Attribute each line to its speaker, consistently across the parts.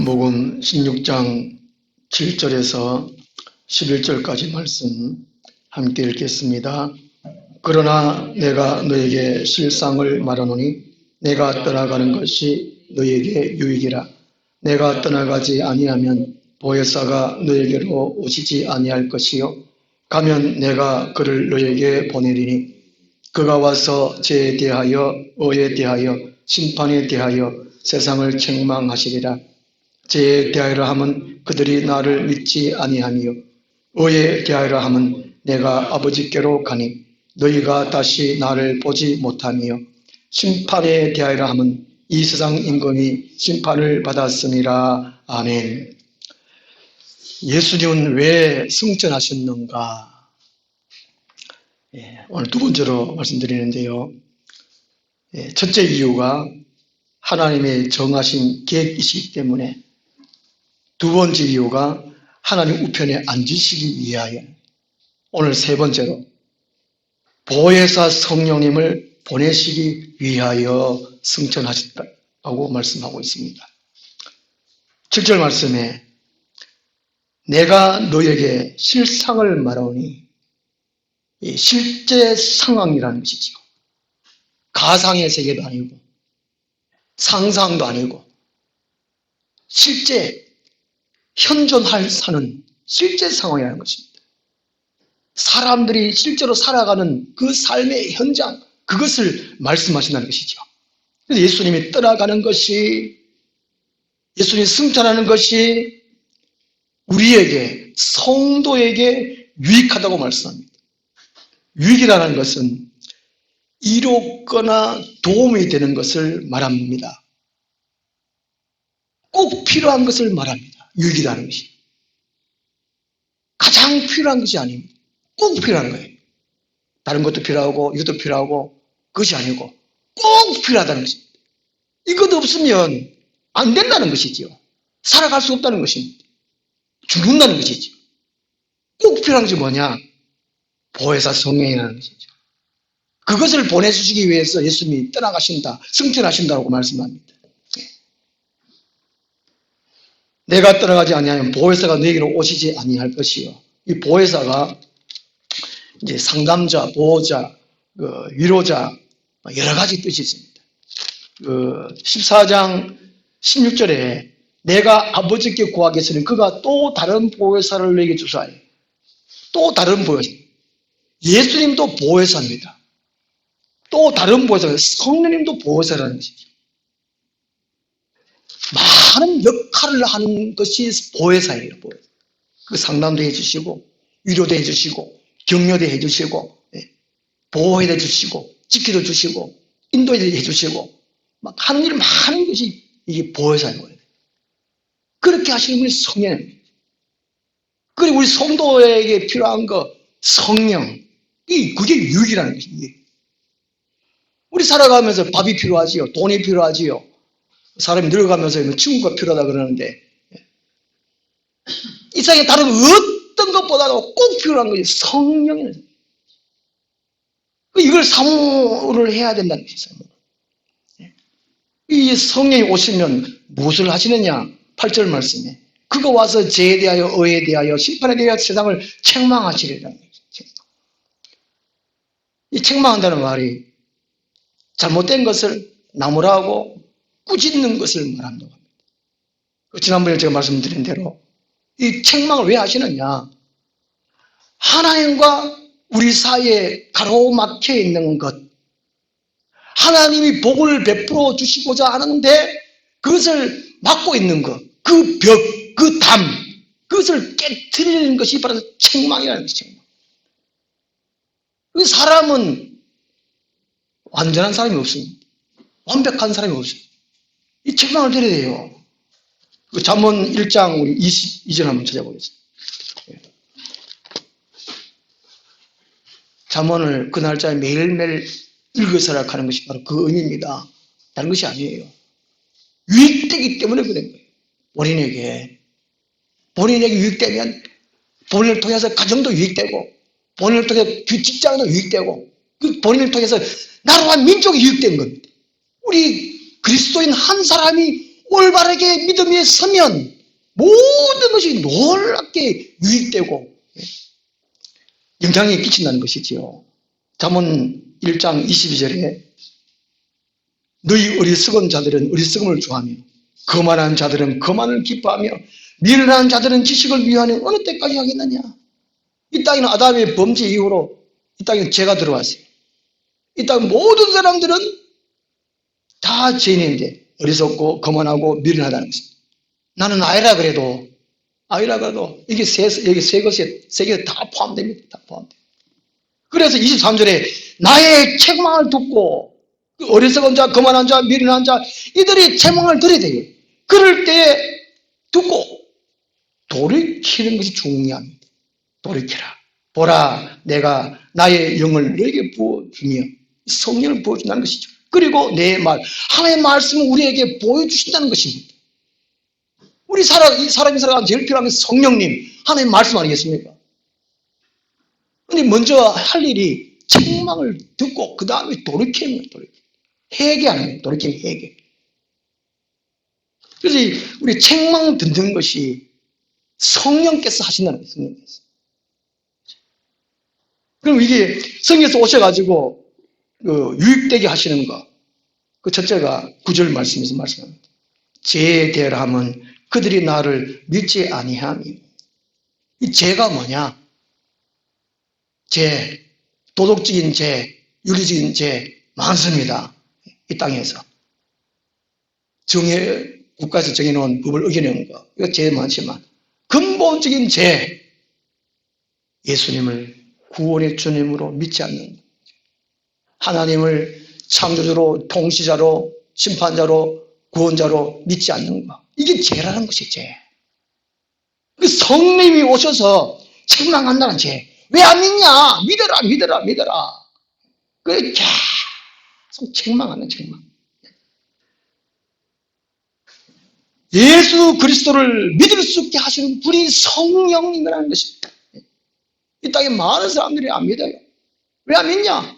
Speaker 1: 요한복음 16장 7절에서 11절까지 말씀 함께 읽겠습니다. 그러나 내가 너에게 실상을 말하노니 내가 떠나가는 것이 너에게 유익이라. 내가 떠나가지 아니하면 보혜사가 너에게로 오시지 아니할 것이요 가면 내가 그를 너에게 보내리니 그가 와서 죄에 대하여 의에 대하여 심판에 대하여 세상을 책망하시리라. 죄에 대하여라 함은 그들이 나를 믿지 아니하며 의에 대하여라 함은 내가 아버지께로 가니 너희가 다시 나를 보지 못하며 심판에 대하여라 함은 이 세상 임금이 심판을 받았음이라. 아멘. 예수님은 왜 승천하셨는가? 오늘 두 번째로 말씀드리는데요. 첫째 이유가 하나님의 정하신 계획이시기 때문에, 두 번째 이유가 하나님 우편에 앉으시기 위하여, 오늘 세 번째로 보혜사 성령님을 보내시기 위하여 승천하셨다고 말씀하고 있습니다. 7절 말씀에 내가 너에게 실상을 말하오니, 실제 상황이라는 것이죠. 가상의 세계도 아니고 상상도 아니고 실제 현존할 사는 실제 상황이라는 것입니다. 사람들이 실제로 살아가는 그 삶의 현장, 그것을 말씀하신다는 것이죠. 그래서 예수님이 떠나가는 것이, 예수님이 승천하는 것이 우리에게, 성도에게 유익하다고 말씀합니다. 유익이라는 것은 이롭거나 도움이 되는 것을 말합니다. 꼭 필요한 것을 말합니다. 유익이라는 것이 가장 필요한 것이 아닙니다. 꼭 필요한 거예요. 다른 것도 필요하고 이것도 필요하고 그것이 아니고 꼭 필요하다는 것입니다. 이것 없으면 안 된다는 것이지요. 살아갈 수 없다는 것입니다. 죽는다는 것이죠. 꼭 필요한 것이 뭐냐? 보혜사 성령이라는 것이죠. 그것을 보내주시기 위해서 예수님이 떠나가신다, 승천하신다고 말씀합니다. 내가 떠나가지 아니하면 보혜사가 너에게로 오시지 아니할 것이요. 이 보혜사가 이제 상담자, 보호자, 위로자, 여러 가지 뜻이 있습니다. 14장 16절에 내가 아버지께 구하겠으니 그가 또 다른 보혜사를 너에게 주사하여. 또 다른 보혜사. 예수님도 보혜사입니다. 또 다른 보혜사, 성령님도 보혜사라는 것이죠. 많은 역할을 하는 것이 보혜사예요. 보혜사. 그 상담도 해주시고, 위로도 해주시고, 격려도 해주시고, 보호도 해주시고, 지키도 주시고, 인도도 해주시고, 막 하는 일 많은 것이 이게 보혜사예요. 그렇게 하시는 분이 성령입니다. 그리고 우리 성도에게 필요한 거, 성령, 그게 유익이라는 것입니다. 우리 살아가면서 밥이 필요하지요, 돈이 필요하지요. 사람이 늙어가면서 친구가 필요하다 그러는데, 이 세상에 다른 어떤 것보다도 꼭 필요한 것이 성령이라는 것입니다. 이걸 사모를 해야 된다는 것이죠. 이 성령이 오시면 무엇을 하시느냐? 8절 말씀에 그가 와서 죄에 대하여 의에 대하여 심판에 대하여 세상을 책망하시리라는 것이죠. 이 책망한다는 말이 잘못된 것을 나무라고 꾸짖는 것을 말한다고 합니다. 지난번에 제가 말씀드린 대로 이 책망을 왜 하시느냐? 하나님과 우리 사이에 가로막혀 있는 것, 하나님이 복을 베풀어 주시고자 하는데 그것을 막고 있는 것, 그 벽, 그 담, 그것을 깨트리는 것이 바로 책망이라는 것이죠. 사람은 완전한 사람이 없습니다. 완벽한 사람이 없습니다. 이 책망을 드려야 돼요. 잠언 1장 우리 22절 한번 찾아보겠습니다. 잠언을 그 날짜에 매일매일 읽으서라 하는 것이 바로 그 의미입니다. 다른 것이 아니에요. 유익되기 때문에 그런 거예요. 본인에게 유익되면 본인을 통해서 가정도 유익되고, 본인을 통해서 직장도 유익되고, 그 본인을 통해서 나라와 민족이 유익된 겁니다. 우리 그리스도인 한 사람이 올바르게 믿음에 서면 모든 것이 놀랍게 유익되고 영향이 끼친다는 것이지요. 잠언 1장 22절에 너희 어리석은 자들은 어리석음을 좋아하며 거만한 자들은 거만을 기뻐하며 미련한 자들은 지식을 위하여 어느 때까지 하겠느냐. 이 땅에는 아담의 범죄 이후로 이 땅에 죄가 들어왔어요. 이 땅 모든 사람들은 다 죄인인데 어리석고 거만하고 미련하다는 것입니다. 나는 아이라 그래도 이게 여기 세 개 다 포함됩니다. 다 포함됩니다. 그래서 23절에 나의 책망을 듣고 어리석은 자, 거만한 자, 미련한 자 이들이 책망을 들어야 돼요. 그럴 때 듣고 돌이키는 것이 중요합니다. 돌이키라. 보라, 내가 나의 영을 너에게 부어주며 성령을 부어준다는 것이죠. 그리고 내 말, 하나님의 말씀을 우리에게 보여주신다는 것입니다. 우리 사람이 살아가는 제일 필요한 게 성령님, 하나님의 말씀 아니겠습니까? 그런데 먼저 할 일이 책망을 듣고 그 다음에 돌이키는 거예요. 회개하는 거예요. 돌이키는 회개. 그래서 우리 책망 듣는 것이 성령께서 하신다는 거예요. 성령께서. 그럼 이게 성경에서 오셔가지고 유익되게 하시는 거. 그 첫째가 9절 말씀에서 말씀합니다. 죄에 대하면 그들이 나를 믿지 아니하니. 이 죄가 뭐냐? 죄, 도덕적인 죄, 윤리적인 죄 많습니다. 이 땅에서. 국가에서 정해놓은 법을 어기는 거. 이거 죄 많지만 근본적인 죄, 예수님을 구원의 주님으로 믿지 않는 것. 하나님을 창조주로, 통치자로, 심판자로, 구원자로 믿지 않는 것. 이게 죄라는 것이 죄. 그 성령님이 오셔서 책망한다는 죄. 왜 안 믿냐? 믿어라. 그래 계속 책망하는 책망. 예수 그리스도를 믿을 수 있게 하시는 분이 성령님이라는 것입니다. 이 땅에 많은 사람들이 안 믿어요. 왜 안 믿냐?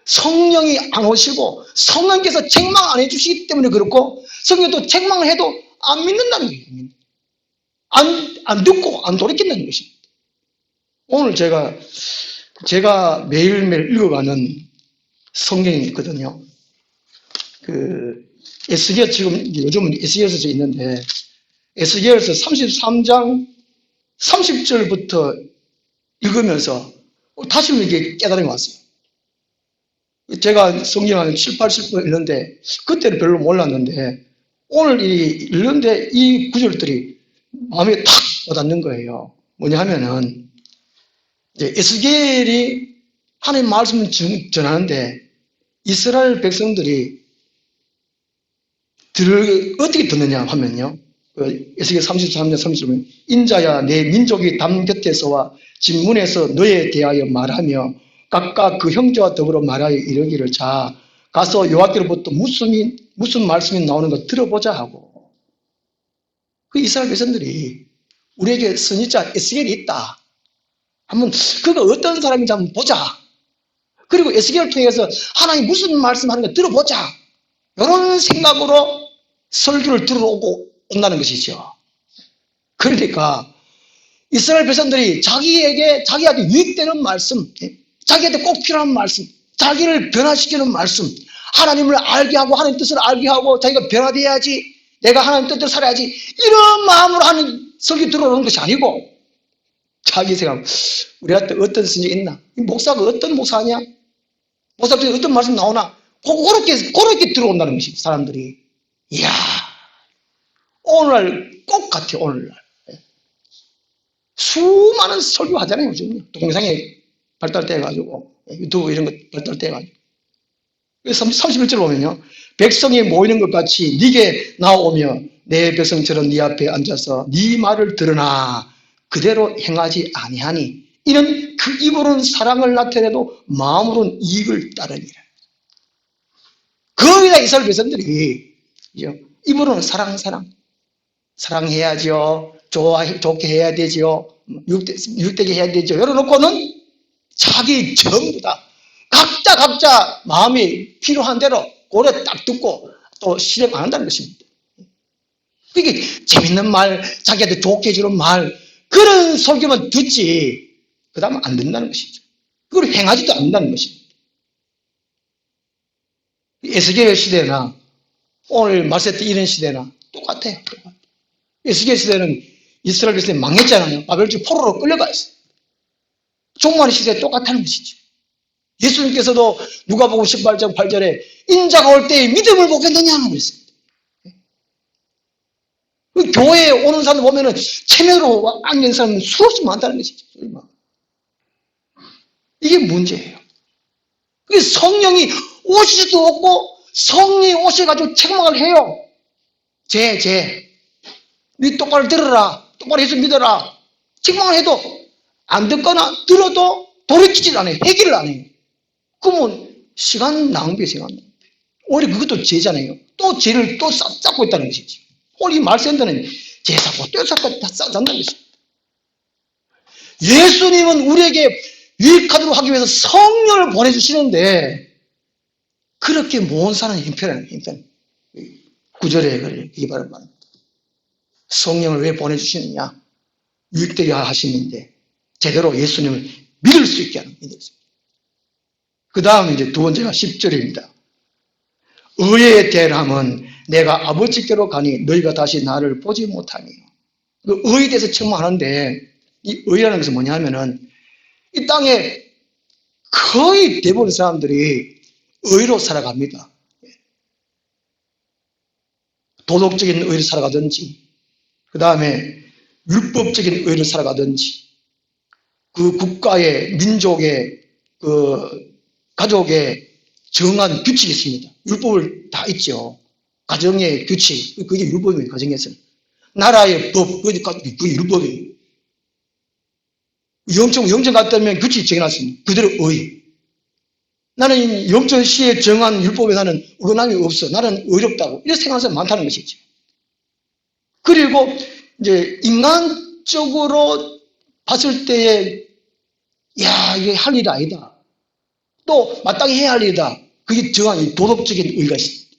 Speaker 1: 성령이 안 오시고 성령께서 책망 안 해주시기 때문에 그렇고 성령도 책망을 해도 안 믿는다는 거예요. 안 듣고 안 돌이킨다는 것입니다. 오늘 제가 매일매일 읽어가는 성경이 있거든요. 에스겔 지금 요즘은 에스겔에서 있는데 에스겔에서 33장 30절부터 읽으면서 다시 이게 깨달음이 왔어요. 제가 성경 한 7, 80번 읽는데 그때는 별로 몰랐는데 오늘 읽는데 이 구절들이 마음에 탁 와닿는 거예요. 뭐냐 하면은 에스겔이 하나님의 말씀을 전하는데 이스라엘 백성들이 어떻게 듣느냐 하면요. 에스겔 33년 30절 인자야 내 민족이 담 곁에서와 진문에서 너에 대하여 말하며 각각 그 형제와 더불어 말하여 이르기를 자 가서 여호와께로부터 무슨 말씀이 나오는 거 들어보자 하고 그 이스라엘 백성들이 우리에게 선지자 에스겔이 있다. 한번 그가 어떤 사람인지 한번 보자. 그리고 에스겔을 통해서 하나님 무슨 말씀하는 거 들어보자. 이런 생각으로 설교를 들어오고 온다는 것이죠. 그러니까 이스라엘 백성들이 자기한테 유익되는 말씀, 자기한테 꼭 필요한 말씀, 자기를 변화시키는 말씀, 하나님을 알게 하고 하나님 뜻을 알게 하고 자기가 변화돼야지, 내가 하나님 뜻대로 살아야지 이런 마음으로 하는 설교 들어오는 것이 아니고 자기 생각, 우리한테 어떤 선지 있나? 목사가 어떤 목사냐? 목사 중에 어떤 말씀 나오나? 그렇게 들어온다는 것이 사람들이. 이야, 오늘날 꼭 같아요. 오늘날 수많은 설교 하잖아요. 요즘 동영상에 발달돼가지고 유튜브 이런 거 발달돼가지고 31절 보면요, 백성이 모이는 것 같이 네게 나오며 내 백성처럼 네 앞에 앉아서 네 말을 들으나 그대로 행하지 아니하니 이는 그 입으로는 사랑을 나타내도 마음으로는 이익을 따르니라. 거기다 이스라엘 백성들이 입으로는 사랑해야죠. 좋게 해야 되죠. 유익되게 해야 되죠. 열어놓고는 자기 전부 다 각자 마음이 필요한 대로 고래 딱 듣고 또 실행 안 한다는 것입니다. 그게 재밌는 말, 자기한테 좋게 해주는 말, 그런 설교만 듣지, 그 다음은 안 된다는 것이죠. 그걸 행하지도 않는다는 것입니다. 에스겔 시대나 오늘 말세때 이런 시대나 똑같아요. 에스겔 시대는 이스라엘 시대 망했잖아요. 바벨론 포로로 끌려가 있어요. 종말의 시대에 똑같다는 것이죠. 예수님께서도 누가복음 18장 8절에 인자가 올 때에 믿음을 보겠느냐는 그랬습니다. 그 교회에 오는 사람 보면은 체면으로 앉는 사람은 수없이 많다는 것이죠. 이게 문제예요. 그 성령이 오시지도 없고 성령이 오셔가지고 책망을 해요. 네 똑바로 들어라. 똑바로 예수 믿어라. 책망을 해도 안 듣거나 들어도 돌이키질 않아요. 해결을 안 해요. 그러면 시간 낭비에 시간 낭비. 오히려 그것도 죄잖아요. 또 죄를 또 쌓고 있다는 것이지. 오늘 이 말씀들은 죄 쌓고 또 쌓고 다 쌓는다는 것이죠. 예수님은 우리에게 유익하도록 하기 위해서 성령을 보내주시는데 그렇게 모은 사람의 형편이라는 형편. 9절에 이게 바로 말입니다. 성령을 왜 보내주시느냐? 유익되게 하시는데 제대로 예수님을 믿을 수 있게 하는 믿을 수 있게. 그 다음 이제 두 번째가 10절입니다. 의에 대함은 내가 아버지께로 가니 너희가 다시 나를 보지 못하니. 그 의에 대해서 책망하는데 이 의라는 것은 뭐냐면은 이 땅에 거의 대부분 사람들이 의로 살아갑니다. 도덕적인 의로 살아가든지 그 다음에 율법적인 의로 살아가든지 그 국가의 민족의 그 가족의 정한 규칙이 있습니다. 율법을 다 있죠. 가정의 규칙, 그게 율법이에요. 가정에서는. 나라의 법, 그게 율법이에요. 영청 같다면 규칙이 정해놨습니다. 그대로 의. 나는 영천시에 정한 율법에 나는 어긋남이 없어. 나는 의롭다고. 이렇게 생각하는 사람이 많다는 것이죠. 그리고 이제 인간적으로 봤을 때에 야, 이게 할 일이 아니다. 또 마땅히 해야 할 일이다. 그게 정한 도덕적인 의가 있습니다.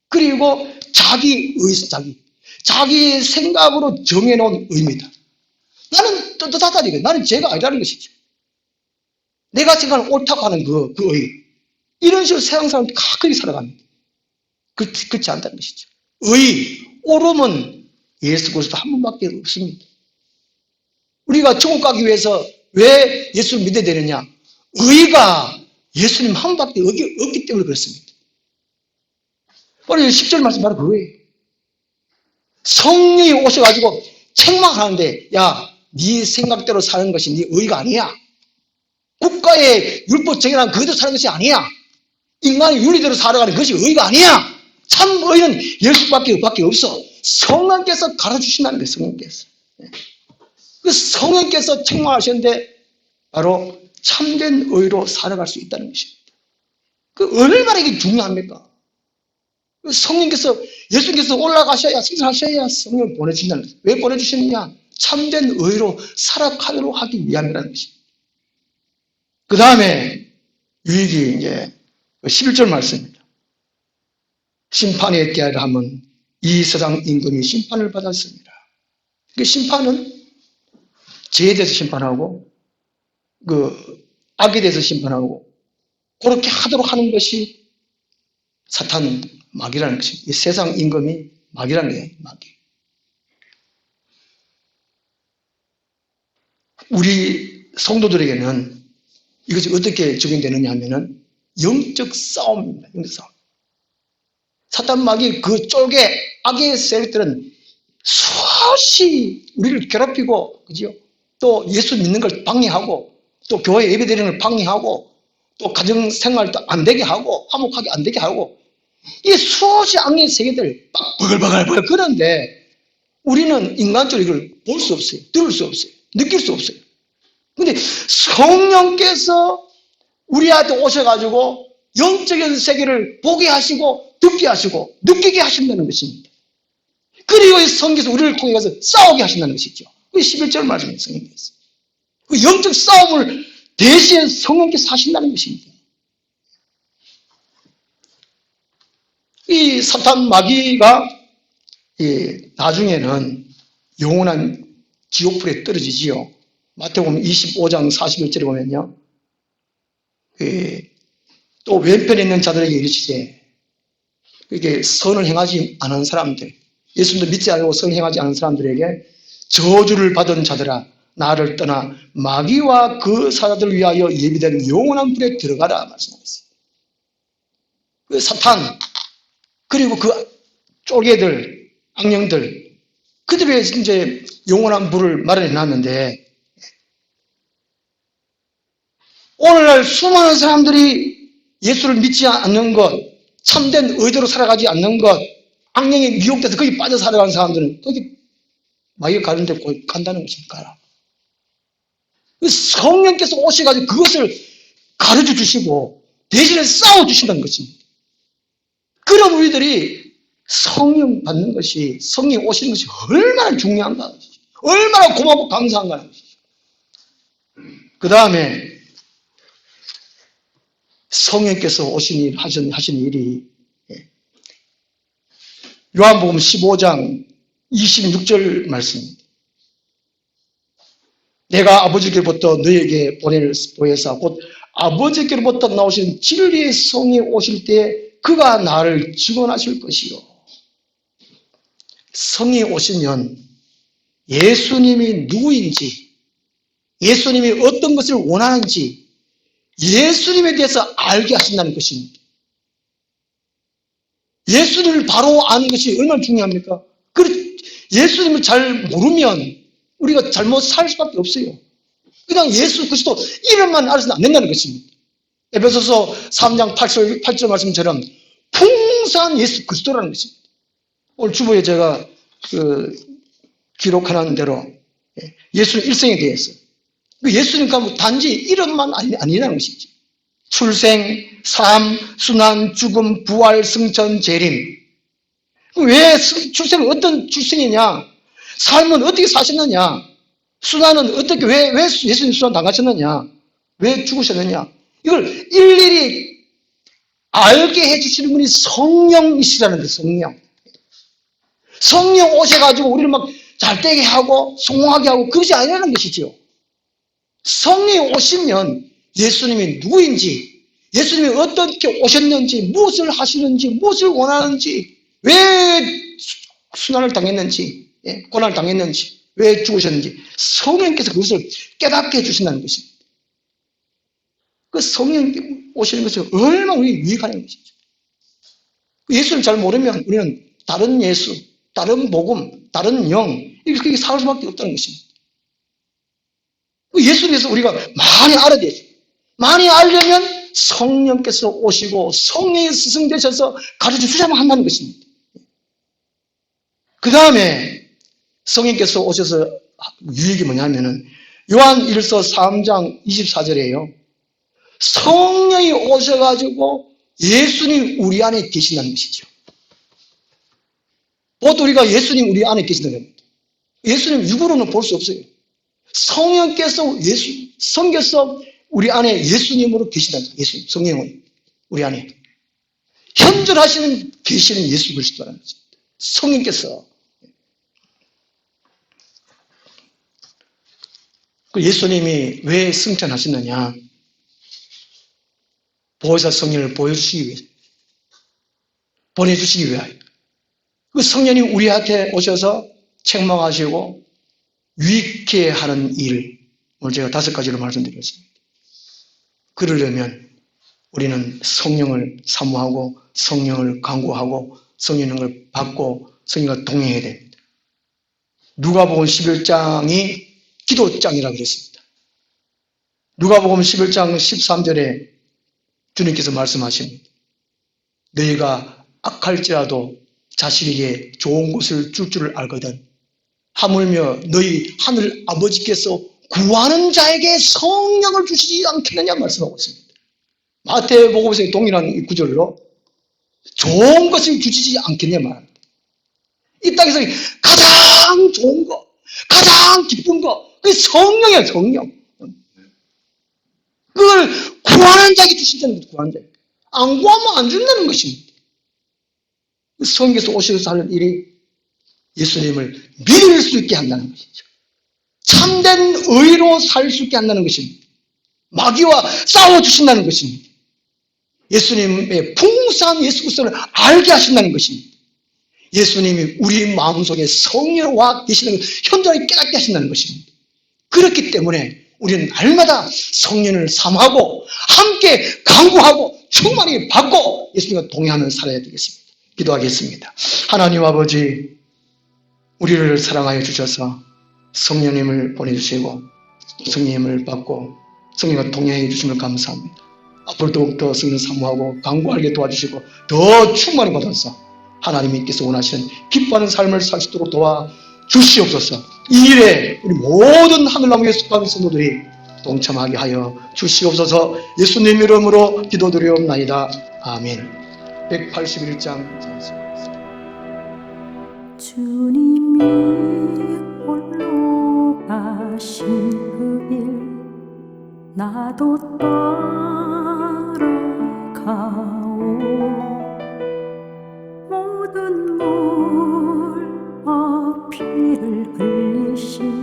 Speaker 1: 그리고 자기 의, 자기 생각으로 정해놓은 의입니다. 나는 떳떳하다니까. 나는 죄가 아니라는 것이죠. 내가 생각하는 옳다고 하는 그 의. 이런 식으로 세상 사람들이 가끔히 살아갑니다. 그렇지 않다는 것이죠. 의, 옳음은 예수 그리스도 한 분밖에 없습니다. 우리가 천국 가기 위해서 왜 예수를 믿어야 되느냐? 의가 예수님 한 분밖에 없기 때문에 그렇습니다. 오늘 10절 말씀 바로 그거예요. 성령이 오셔가지고 책망하는데 야, 네 생각대로 사는 것이 네 의가 아니야. 국가의 율법 정해놓은 그대로 사는 것이 아니야. 인간의 윤리대로 살아가는 것이 의가 아니야. 참 의는 예수밖에 없어. 성령께서 가르쳐주신다는 거예요. 성령께서. 그 성령께서 책망하셨는데 바로 참된 의로 살아갈 수 있다는 것입니다. 그 얼마나 이게 중요합니까? 그 성령께서 예수님께서 올라가셔야 승천하셔야 성령을 보내주신다는 거예요. 왜 보내주시느냐? 참된 의로 살아가도록 하기 위함이라는 것입니다. 그 다음에 유익이 이제 11절 말씀입니다. 심판에 대하면 이 세상 임금이 심판을 받았습니다. 그 심판은 죄에 대해서 심판하고 그 악에 대해서 심판하고 그렇게 하도록 하는 것이 사탄 마귀라는 것입니다. 이 세상 임금이 마귀라는 거예요. 마귀. 우리 성도들에게는 이것이 어떻게 적용되느냐 하면은 영적 싸움입니다. 영적 싸움. 사탄 마귀 그 쫄개 악의 세력들은 수없이 우리를 괴롭히고, 그죠? 또 예수 믿는 걸 방해하고, 또 교회 예배 드리는 걸 방해하고, 또 가정 생활도 안 되게 하고, 화목하게 안 되게 하고, 이 수없이 악의 세계들 막 버글버글 그런데 우리는 인간적으로 이걸 볼 수 없어요. 들을 수 없어요. 느낄 수 없어요. 근데 성령께서 우리한테 오셔가지고 영적인 세계를 보게 하시고 듣게 하시고 느끼게 하신다는 것입니다. 그리고 이 성경에서 우리를 통해 가서 싸우게 하신다는 것이죠. 그 11절 말씀에 성령께서 그 영적 싸움을 대신 성령께서 하신다는 것입니다. 이 사탄 마귀가 나중에는 영원한 지옥불에 떨어지지요. 마태복음 25장 41절에 보면요. 또 왼편에 있는 자들에게 이르시되, 이게 선을 행하지 않은 사람들, 예수님도 믿지 않고 선을 행하지 않은 사람들에게 저주를 받은 자들아, 나를 떠나 마귀와 그 사자들을 위하여 예비된 영원한 불에 들어가라 말씀하셨어요. 그 사탄, 그리고 그 쪼개들, 악령들, 그들의 이제 영원한 불을 마련해 놨는데, 오늘날 수많은 사람들이 예수를 믿지 않는 것, 참된 의대로 살아가지 않는 것, 악령에 미혹돼서 거기 빠져 살아가는 사람들은 거기 마귀가 가는 데 간다는 것입니까? 성령께서 오셔가지고 그것을 가르쳐 주시고 대신에 싸워주신다는 것입니다. 그런 우리들이 성령 받는 것이, 성령 오시는 것이 얼마나 중요한가, 얼마나 고맙고 감사한가 하는 것이죠. 그 다음에 성령께서 하신 일이 요한복음 15장 26절 말씀입니다. 내가 아버지께로부터 너에게 보내사 곧 아버지께로부터 나오신 진리의 성이 오실 때 그가 나를 증언하실 것이요. 성이 오시면 예수님이 누구인지, 예수님이 어떤 것을 원하는지 예수님에 대해서 알게 하신다는 것입니다. 예수님을 바로 아는 것이 얼마나 중요합니까? 예수님을 잘 모르면 우리가 잘못 살 수밖에 없어요. 그냥 예수 그리스도 이름만 알아서는 안 된다는 것입니다. 에베소서 3장 8절 말씀처럼 풍성한 예수 그리스도라는 것입니다. 오늘 주보에 제가 기록하는 대로 예수님 일생에 대해서 예수님 가면 단지 이름만 아니라는 것이지. 출생, 삶, 순환, 죽음, 부활, 승천, 재림. 왜 출생은 어떤 출생이냐? 삶은 어떻게 사셨느냐? 순환은 어떻게, 왜 예수님 순환 당하셨느냐? 왜 죽으셨느냐? 이걸 일일이 알게 해주시는 분이 성령이시라는 거예요, 성령. 성령 오셔가지고 우리를 막 잘되게 하고, 성공하게 하고, 그것이 아니라는 것이죠. 성령이 오시면 예수님이 누구인지, 예수님이 어떻게 오셨는지, 무엇을 하시는지, 무엇을 원하는지, 왜 순환을 당했는지, 고난을 당했는지, 왜 죽으셨는지 성령께서 그것을 깨닫게 해주신다는 것입니다. 그 성령 오시는 것이 얼마나 우리 유익하는 것이죠. 예수를 잘 모르면 우리는 다른 예수, 다른 복음, 다른 영 이렇게 살 수밖에 없다는 것입니다. 예수에 대해서 우리가 많이 알아야 돼요. 많이 알려면 성령께서 오시고 성령의 스승 되셔서 가르쳐 주셔야만 한다는 것입니다. 그 다음에 성령께서 오셔서 유익이 뭐냐면은 요한 1서 3장 24절에요. 성령이 오셔가지고 예수님 우리 안에 계신다는 것이죠. 보통 우리가 예수님 우리 안에 계신다는 겁니다. 예수님 육으로는 볼 수 없어요. 성령께서 성께서 우리 안에 예수님으로 계신다는 거예요. 성령은 우리 안에 현존하시는 계시는 예수 그리스도라는 거죠. 성령께서 예수님이 왜 승천하셨느냐? 보혜사 성령을 보여주시기 위해서, 보내주시기 위하여. 그 성령이 우리한테 오셔서 책망하시고 유익해 하는 일, 오늘 제가 5가지로 말씀드렸습니다. 그러려면 우리는 성령을 사모하고 성령을 간구하고 성령을 받고 성령과 동행해야 됩니다. 누가복음 11장이 기도장이라고 그랬습니다. 누가복음 11장 13절에 주님께서 말씀하십니다. 너희가 악할지라도 자신에게 좋은 것을 줄 줄을 알거든 하물며 너희 하늘 아버지께서 구하는 자에게 성령을 주시지 않겠느냐 말씀하고 있습니다. 마태복음에서 동일한 이 구절로 좋은 것을 주시지 않겠냐 말합니다. 이 땅에서 가장 좋은 거, 가장 기쁜 거, 그게 성령이야, 성령. 그걸 구하는 자에게 주신다는 거죠, 구하는 자에게. 안 구하면 안 준다는 것입니다. 성령께서 오셔서 하는 일이 예수님을 믿을 수 있게 한다는 것이죠. 참된 의로 살 수 있게 한다는 것입니다. 마귀와 싸워주신다는 것입니다. 예수님의 풍성한 예수 그리스도를 알게 하신다는 것입니다. 예수님이 우리 마음속에 성령으로 와 계시는 걸 현저히 깨닫게 하신다는 것입니다. 그렇기 때문에 우리는 날마다 성령을 삼하고 함께 강구하고 충만히 받고 예수님과 동행하며 살아야 되겠습니다. 기도하겠습니다. 하나님 아버지, 우리를 사랑하여 주셔서 성령님을 보내주시고 성령님을 받고 성령과 동행해 주심을 감사합니다. 앞으로 더욱더 성령 사모하고 강구하게 도와주시고 더 충만히 받아서 하나님께서 원하시는 기뻐하는 삶을 살 수 있도록 도와주시옵소서. 이 일에 우리 모든 하늘나무에 속한 성도들이 동참하게 하여 주시옵소서. 예수님 이름으로 기도드리옵나이다. 아멘. 181장
Speaker 2: 주님이 홀로 가신 그 길 나도 따라가오. 모든 물 피를 흘리신